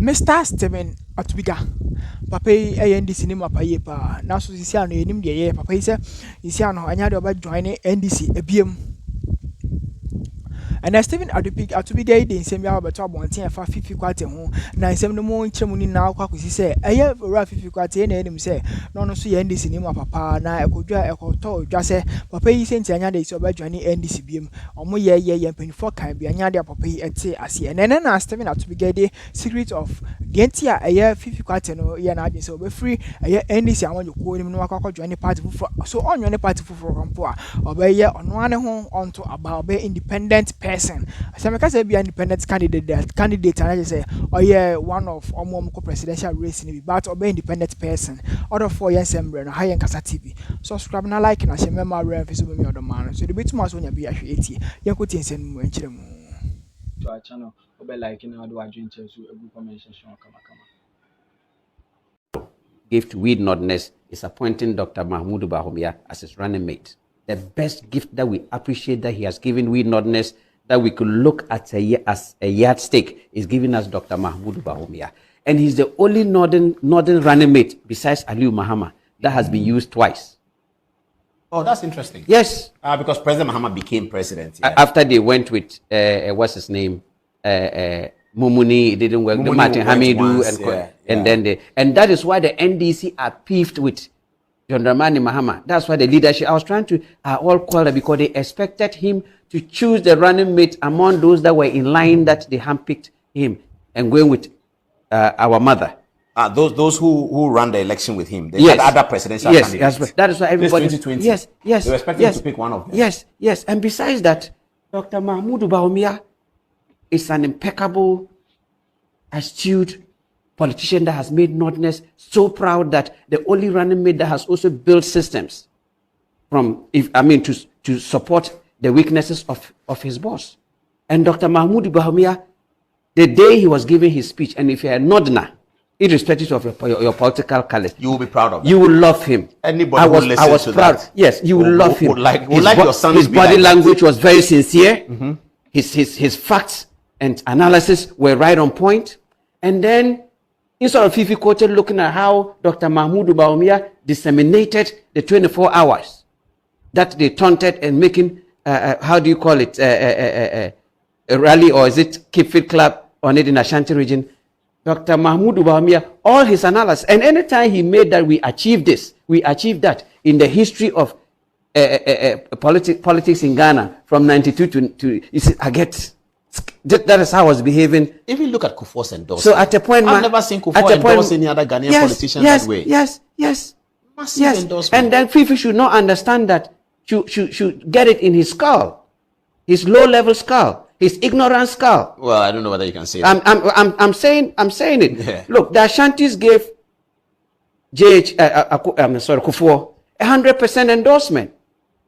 Mr. Stephen Atubiga, Papa NDC Mahama pa. Now so this year no enim de Papa is this year no anya de oba join NDC ebiem. And Stephen Atubiga dey nsem ya obeto abonten afa fifi kwate ho na nsem no mo nkyeremu ni na akwa kwesi se eye ora fifi kwate na enim se no no so ye NDC ni papa na ekodwa ekoto odwa se papa yi senti anya de so oba join NDC biem omo ye mpanifo kan bi anya de papa yi ete ase ene na Stephen Atubiga dey secret of the entia eye fifi kwate no ye na adin se oba free eye NDC awon yoko nim no akwa join party fufuro so onyo ne party fufuro kampo a oba ye ono ane ho onto about be independent person. So I can be an independent candidate and I just say, oh yeah, one of presidential race in but or be independent person. Other 4 years and high and Casa TV. Subscribe and like and I share my Facebook me other man. So the bit too much when you be actually 80. You could send more to our channel. Or like in our do a drink to a good comment section. Gift with nodness is appointing Dr. Mahmoud Bahomia as his running mate. The best gift that we appreciate that he has given with nodness that we could look at as a yardstick is giving us Dr. Mahmoud Bahomia. And he's the only northern running mate besides Aliu Mahama that has been used twice. Oh, that's interesting. Yes. Because President Mahama became president. Yeah. After they went with, what's his name? Mumuni, it didn't work. Mumuni Martin Hamidu. Once, and that is why the NDC are peeved with John Dramani Mahama. That's why the leadership, I was trying to all call her because they expected him to choose the running mate among those that were in line that they handpicked him and going with our mother. Those who ran the election with him, they yes. had other presidential candidates. Yes, that is why everybody. 2020. Yes. They were expecting to pick one of them. Yes. And besides that, Dr. Mahmoud Bahomia is an impeccable, astute politician that has made Northerners so proud that the only running mate that has also built systems to support the weaknesses of his boss. And Dr. Mahmoud Bahomia, the day he was giving his speech, and if you're a Northerner, irrespective of your political color, you will be proud of him. You will love him. Anybody who listens to proud. That, yes, you will love him. Would like your son his body language was very sincere. Mm-hmm. His facts and analysis were right on point. And then, instead of Fifi quoted looking at how Dr. Mahmoud Bahomia disseminated the 24 hours that they taunted and making, how do you call it, a rally, or is it Keep Fit Club on it in Ashanti region? Dr. Mahmoud Bahomia, all his analysis, and anytime he made that we achieved this, we achieved that in the history of politics in Ghana from 92 to you see, that is how I was behaving. Even look at Kufuor's endorsement. So at a point, I've never seen Kufuor endorse any other Ghanaian politician that way. Yes. Massive endorsement. And then Fifi should not understand that. Should get it in his skull, his low-level skull, his ignorant skull. Well, I don't know whether you can say that. I'm saying it. Yeah. Look, the Ashantis gave Kufuor 100% endorsement.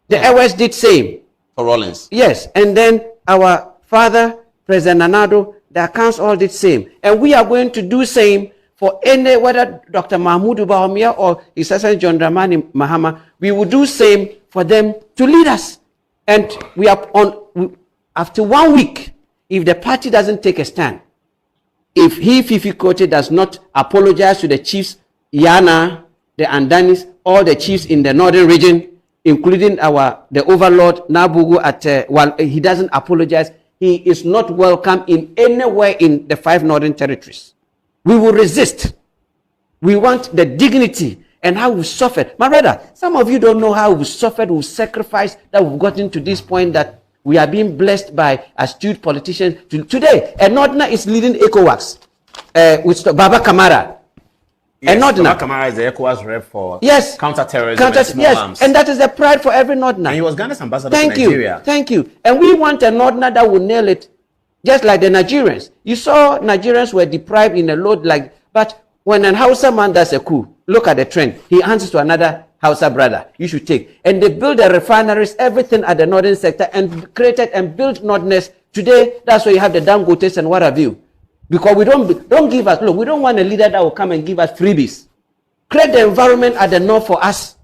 The Ewes did same for Rollins. Yes, and then our father, President Nanado, the accounts all did same, and we are going to do same for any, whether Dr. Mahmoud Bahomia or His Excellency John Dramani Mahama. We will do same for them to lead us. And we are after 1 week, if the party doesn't take a stand, if Fifi Kote does not apologize to the chiefs, Yana, the Andanis, all the chiefs in the northern region, including the overlord Nabugu while he doesn't apologize, he is not welcome in anywhere in the 5 northern territories. We will resist. We want the dignity and how we suffered. My brother, some of you don't know how we suffered, we sacrificed, that we've gotten to this point that we are being blessed by astute politicians. Today, a Northerner is leading ECOWAS with Baba Kamara. Yes, Baba Kamara is the ECOWAS rep for counter-terrorism and small arms. And that is the pride for every Northerner. And he was Ghana's ambassador to Nigeria. Thank you. And we want a Northerner that will nail it, just like the Nigerians. You saw Nigerians were deprived in a load but when an Hausa man does a coup, look at the trend. He answers to another Hausa brother. You should take. And they build the refineries, everything at the northern sector, and created and built Northerners. Today, that's why you have the Dangotes and what have you. Because we don't give us, look, we don't want a leader that will come and give us freebies. Create the environment at the north for us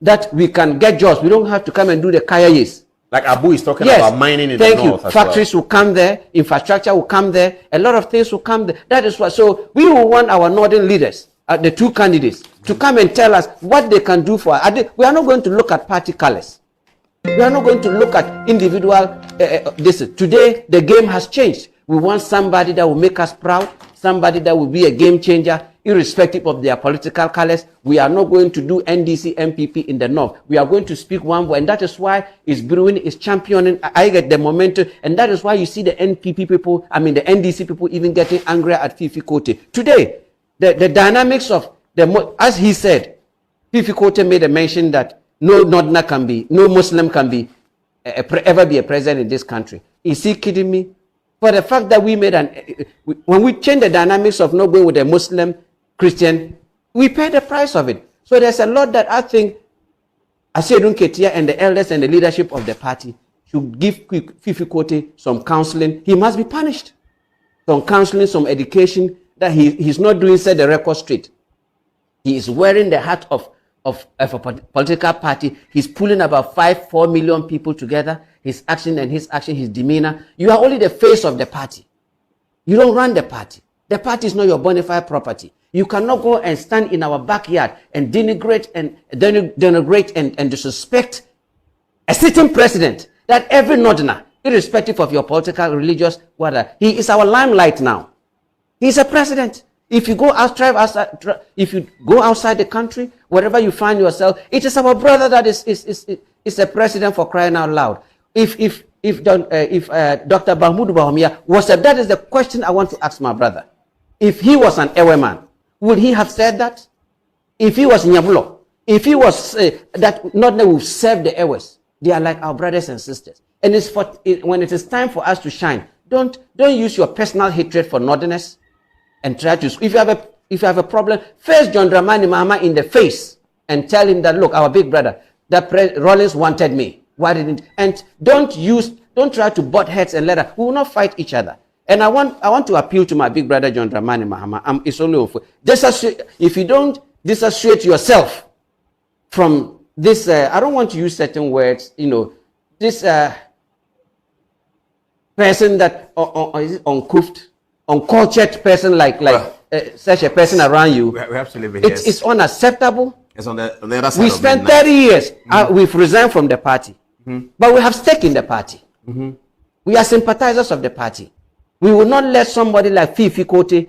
that we can get jobs. We don't have to come and do the kayayes. Like Abu is talking about mining in the north. Thank you. Factories will come there, infrastructure will come there, a lot of things will come there. That is what. So we will want our northern leaders, the two candidates, to come and tell us what they can do for us. We are not going to look at party colors. We are not going to look at individual. Today, the game has changed. We want somebody that will make us proud, somebody that will be a game changer, irrespective of their political colors. We are not going to do NDC MPP in the north. We are going to speak one voice, and that is why it's brewing, it's championing. I get the momentum, and that is why you see the NPP people, the NDC people even getting angry at Fifi Kote. Today, the dynamics of as he said, Fifi Kote made a mention that no Northerner can be, no Muslim can be, ever be a president in this country. Is he kidding me? For the fact that we made when we change the dynamics of not going with a Muslim, Christian, we pay the price of it. So there's a lot that I think Asiedun Ketia and the elders and the leadership of the party should give Fifi Kote some counseling. He must be punished. Some counseling, some education, that he's not doing set the record straight. He is wearing the hat of a political party. He's pulling about 4 million people together. His action, his demeanor. You are only the face of the party. You don't run the party. The party is not your bona fide property. You cannot go and stand in our backyard and denigrate and disrespect a sitting president that every Northerner, irrespective of your political, religious, whatever, he is our limelight now. He's a president. If you go outside the country, wherever you find yourself, it is our brother that is a president, for crying out loud. If Dr. Mahmoud Bawumia was that is the question I want to ask my brother. If he was an Ewe man, would he have said that? If he was Nyabulo, if he was that not that we've served the Ewes, they are like our brothers and sisters. And when it is time for us to shine, don't use your personal hatred for Northerners and try to. If you have a problem, face John Dramani Mahama in the face and tell him that, look, our big brother, that Rollins wanted me. Why didn't? And don't try to butt heads and let us. We will not fight each other. And I want to appeal to my big brother John Dramani Mahama. It's only if you don't disassociate yourself from this, I don't want to use certain words. This person that is uncouth, uncultured person like such a person around you. We have to live it. It's unacceptable. It's on the other side. We spent 30 years. We've resigned from the party. But we have stake in the party. We are sympathizers of the party. We will not let somebody like Fifi Kote,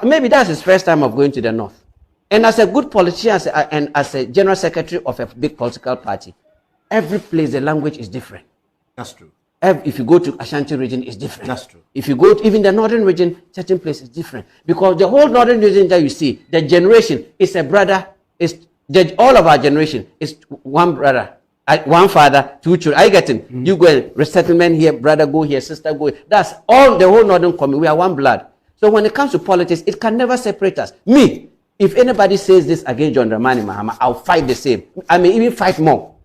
maybe that's his first time of going to the north. And as a good politician and as a general secretary of a big political party, every place the language is different. That's true. If you go to Ashanti region, it's different. That's true. If you go to even the northern region, certain places is different. Because the whole northern region that you see, the generation is a brother, all of our generation is one brother, one father, two children. I get it. You go resettlement here, brother go here, sister go here. That's all the whole northern community. We are one blood. So when it comes to politics, it can never separate us. Me, if anybody says this against John Dramani Mahama, I'll fight the same. I may even fight more.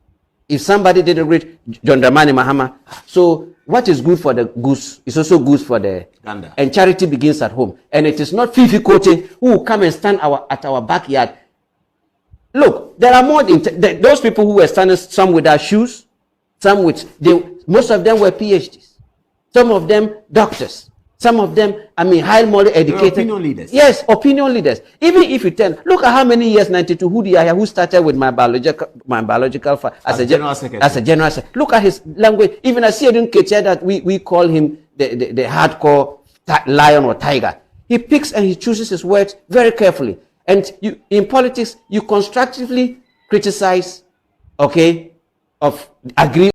If somebody didn't read John Dramani Mahama, so what is good for the goose is also good for the gander. And charity begins at home. And it is not Fifi Kote who will come and stand at our backyard. Look, there are more those people who were standing, some without shoes, some most of them were PhDs, some of them doctors, some of them, highly educated. Opinion leaders. Yes, opinion leaders. Even if you look at how many years, 92, who started with my biological as a general secretary. Look at his language. Even Asiedun Ketia, that we call him the hardcore lion or tiger. He picks and he chooses his words very carefully. And in politics, you constructively criticize, agree